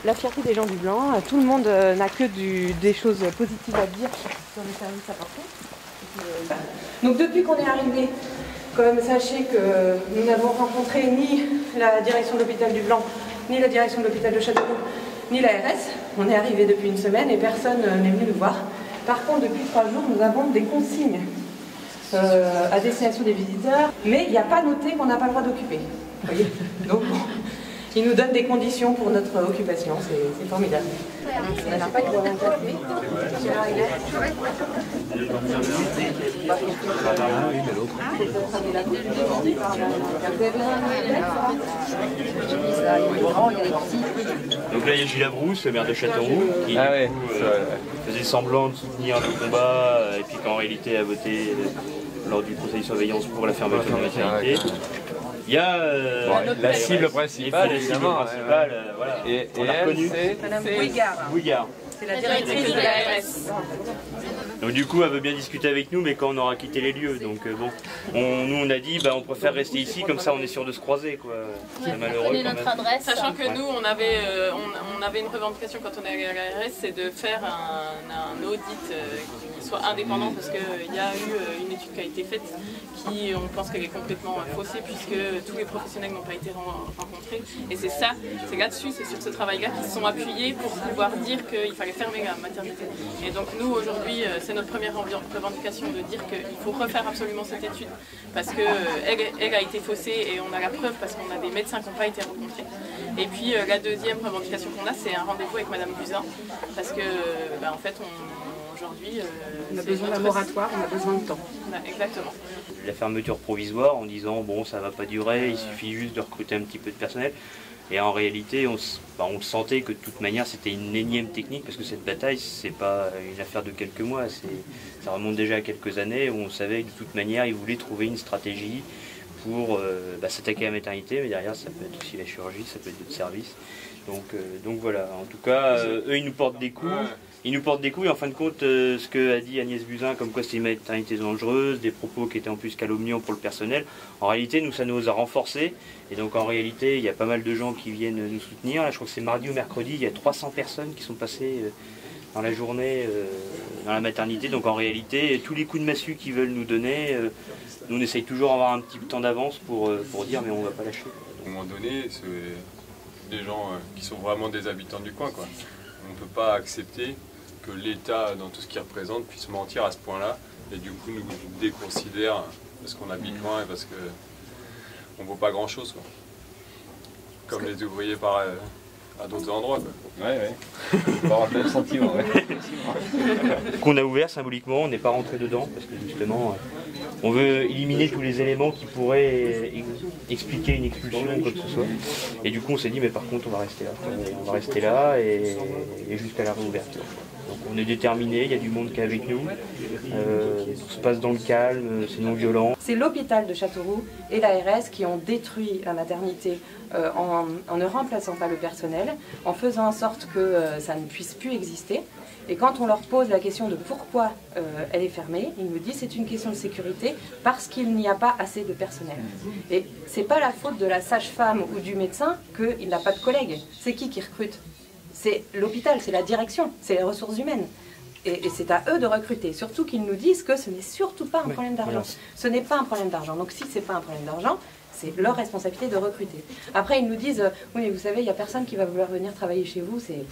la fierté des gens du Blanc. Tout le monde n'a que des choses positives à dire sur le service apporté. Donc depuis qu'on est arrivé, quand même sachez que nous n'avons rencontré ni la direction de l'hôpital du Blanc, ni la direction de l'hôpital de Châteauroux, ni l'ARS. On est arrivé depuis une semaine et personne n'est venu nous voir. Par contre, depuis 3 jours, nous avons des consignes à destination des visiteurs, mais il n'y a pas noté qu'on n'a pas le droit d'occuper. Vous voyez? Donc, bon, ils nous donnent des conditions pour notre occupation, c'est formidable. On n'a pas de droit à un café. Donc là il y a Gilles Labrousse, le maire de Châteauroux, qui faisait semblant de soutenir le combat et puis qu'en réalité a voté lors du conseil de surveillance pour la fermeture de la maternité. Il y a la cible principale, évidemment. Voilà. Et on l'a reconnue. Madame Bouigard. C'est la directrice de l'ARS. Donc du coup, elle veut bien discuter avec nous, mais quand on aura quitté les lieux. Donc bon, nous on a dit, on préfère rester ici, comme ça on est sûr de se croiser, quoi. C'est malheureux. Notre adresse, sachant que nous, on avait une revendication quand on est allé à l'ARS, c'est de faire un audit qui soit indépendant, parce qu'il y a eu une étude qui a été faite, qui on pense qu'elle est complètement faussée, puisque tous les professionnels n'ont pas été rencontrés. Et c'est ça, c'est là-dessus, c'est sur ce travail-là qu'ils se sont appuyés pour pouvoir dire qu'il fallait fermer la maternité. Et donc nous, aujourd'hui, c'est notre première revendication de dire qu'il faut refaire absolument cette étude parce qu'elle a été faussée et on a la preuve parce qu'on a des médecins qui n'ont pas été rencontrés. Et puis la deuxième revendication qu'on a, c'est un rendez-vous avec Madame Buzyn parce que en fait aujourd'hui on a besoin d'un moratoire, on a besoin de temps. Exactement. La fermeture provisoire en disant bon ça va pas durer, il suffit juste de recruter un petit peu de personnel. Et en réalité, on le sentait que de toute manière, c'était une énième technique, parce que cette bataille, c'est pas une affaire de quelques mois, ça remonte déjà à quelques années, où on savait que de toute manière, ils voulaient trouver une stratégie pour s'attaquer à la maternité, mais derrière, ça peut être aussi la chirurgie, ça peut être d'autres services. Donc voilà, en tout cas, eux, ils nous portent des coups. Et en fin de compte, ce que a dit Agnès Buzyn, comme quoi c'était une maternité dangereuse, des propos qui étaient en plus calomniants pour le personnel, en réalité, nous, ça nous a renforcés. Et donc en réalité, il y a pas mal de gens qui viennent nous soutenir. Là, je crois que c'est mardi ou mercredi, il y a 300 personnes qui sont passées dans la journée dans la maternité. Donc en réalité, tous les coups de massue qu'ils veulent nous donner, nous on essaye toujours d'avoir un petit temps d'avance pour dire mais on va pas lâcher. À un moment donné, c'est des gens qui sont vraiment des habitants du coin, quoi. On ne peut pas accepter que l'État, dans tout ce qu'il représente, puisse mentir à ce point-là et du coup nous déconsidère parce qu'on habite loin et parce qu'on ne vaut pas grand-chose, quoi. Comme les ouvriers à d'autres endroits, quoi. Ouais. On va avoir le même sentiment, Qu'on a ouvert symboliquement, on n'est pas rentré dedans parce que justement on veut éliminer tous les éléments qui pourraient expliquer une expulsion ou quoi que ce soit. Et du coup on s'est dit mais par contre on va rester là et jusqu'à la réouverture. Donc on est déterminés, il y a du monde qui est avec nous, tout se passe dans le calme, c'est non violent. C'est l'hôpital de Châteauroux et l'ARS qui ont détruit la maternité en ne remplaçant pas le personnel, en faisant en sorte que ça ne puisse plus exister. Et quand on leur pose la question de pourquoi elle est fermée, ils nous disent c'est une question de sécurité parce qu'il n'y a pas assez de personnel. Et c'est pas la faute de la sage-femme ou du médecin qu'il n'a pas de collègues. C'est qui recrute? C'est l'hôpital, c'est la direction, c'est les ressources humaines. Et c'est à eux de recruter. Surtout qu'ils nous disent que ce n'est surtout pas un problème d'argent. Ce n'est pas un problème d'argent. Donc si ce n'est pas un problème d'argent, c'est leur responsabilité de recruter. Après, ils nous disent, oui, mais vous savez, il n'y a personne qui va vouloir venir travailler chez vous, c'est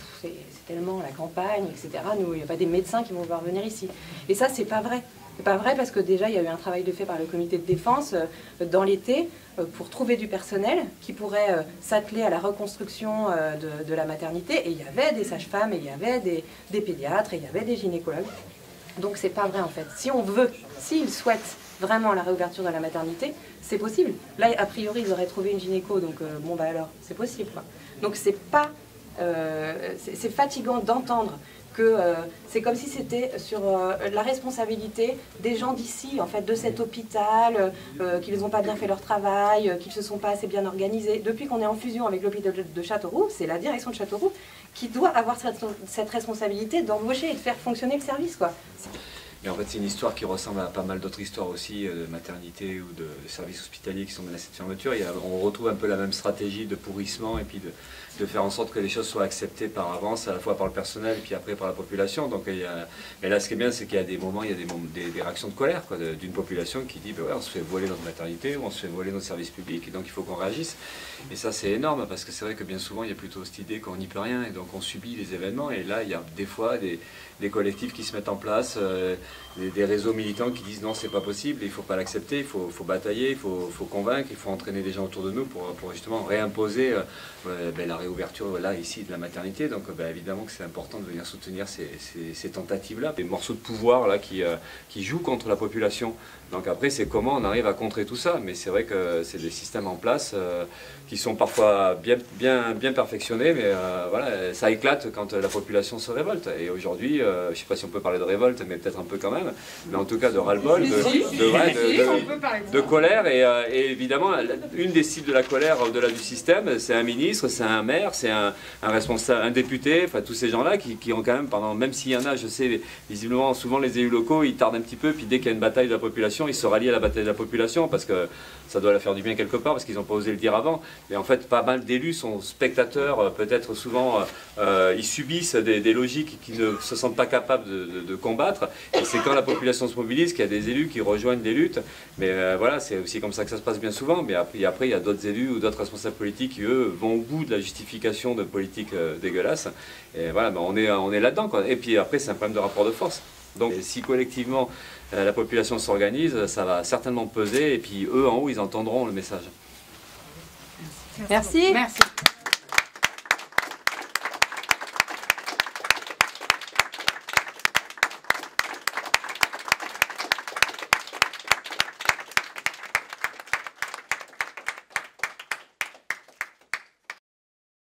tellement la campagne, etc. Nous, il n'y a pas des médecins qui vont vouloir venir ici. Et ça, c'est pas vrai. C'est pas vrai parce que déjà, il y a eu un travail de fait par le comité de défense dans l'été pour trouver du personnel qui pourrait s'atteler à la reconstruction de la maternité. Et il y avait des sages-femmes, et il y avait des pédiatres, et il y avait des gynécologues. Donc c'est pas vrai en fait. Si on veut, s'ils souhaitent vraiment la réouverture de la maternité, c'est possible. Là, a priori, ils auraient trouvé une gynéco, donc bon bah alors, c'est possible, quoi. Donc c'est pas, c'est fatigant d'entendre que c'est comme si c'était sur la responsabilité des gens d'ici, en fait, de cet hôpital, qu'ils n'ont pas bien fait leur travail, qu'ils ne se sont pas assez bien organisés. Depuis qu'on est en fusion avec l'hôpital de Châteauroux, c'est la direction de Châteauroux qui doit avoir cette responsabilité d'embaucher et de faire fonctionner le service, quoi. Et en fait, c'est une histoire qui ressemble à pas mal d'autres histoires aussi, de maternité ou de services hospitaliers qui sont menacés de fermeture. On retrouve un peu la même stratégie de pourrissement et puis de faire en sorte que les choses soient acceptées par avance, à la fois par le personnel et puis après par la population. Donc, et là, ce qui est bien, c'est qu'il y a des moments, il y a des réactions de colère d'une population qui dit ouais, on se fait voler notre maternité ou on se fait voler notre service public, et donc il faut qu'on réagisse. Et ça, c'est énorme, parce que c'est vrai que bien souvent, il y a plutôt cette idée qu'on n'y peut rien, et donc on subit les événements. Et là, il y a des fois des collectifs qui se mettent en place, des réseaux militants qui disent non, c'est pas possible, il ne faut pas l'accepter, il faut batailler, il faut convaincre, il faut entraîner des gens autour de nous pour justement réimposer la réouverture là, ici, de la maternité. Donc évidemment que c'est important de venir soutenir ces tentatives-là. Des morceaux de pouvoir là, qui jouent contre la population. Donc après, c'est comment on arrive à contrer tout ça. Mais c'est vrai que c'est des systèmes en place qui sont parfois bien perfectionnés, mais voilà, ça éclate quand la population se révolte. Et aujourd'hui, je ne sais pas si on peut parler de révolte, mais peut-être un peu quand même, mais en tout cas de ras-le-bol, de colère. Et évidemment, une des cibles de la colère au-delà du système, c'est un ministre, c'est un maire, c'est un responsable, un député, enfin tous ces gens-là qui ont quand même, même s'il y en a, je sais, visiblement, souvent les élus locaux, ils tardent un petit peu, puis dès qu'il y a une bataille de la population, ils se rallient à la bataille de la population, parce que ça doit la faire du bien quelque part, parce qu'ils n'ont pas osé le dire avant. Mais en fait, pas mal d'élus sont spectateurs, peut-être souvent, ils subissent des logiques qu'ils ne se sentent pas capables de combattre. Et c'est quand la population se mobilise qu'il y a des élus qui rejoignent des luttes. Mais voilà, c'est aussi comme ça que ça se passe bien souvent. Mais après il y a d'autres élus ou d'autres responsables politiques qui, eux, vont au bout de la justification de politiques dégueulasses. Et voilà, ben on est là-dedans, quoi. Et puis après, c'est un problème de rapport de force. Donc si collectivement la population s'organise, ça va certainement peser. Et puis eux, en haut, ils entendront le message. Merci. Merci.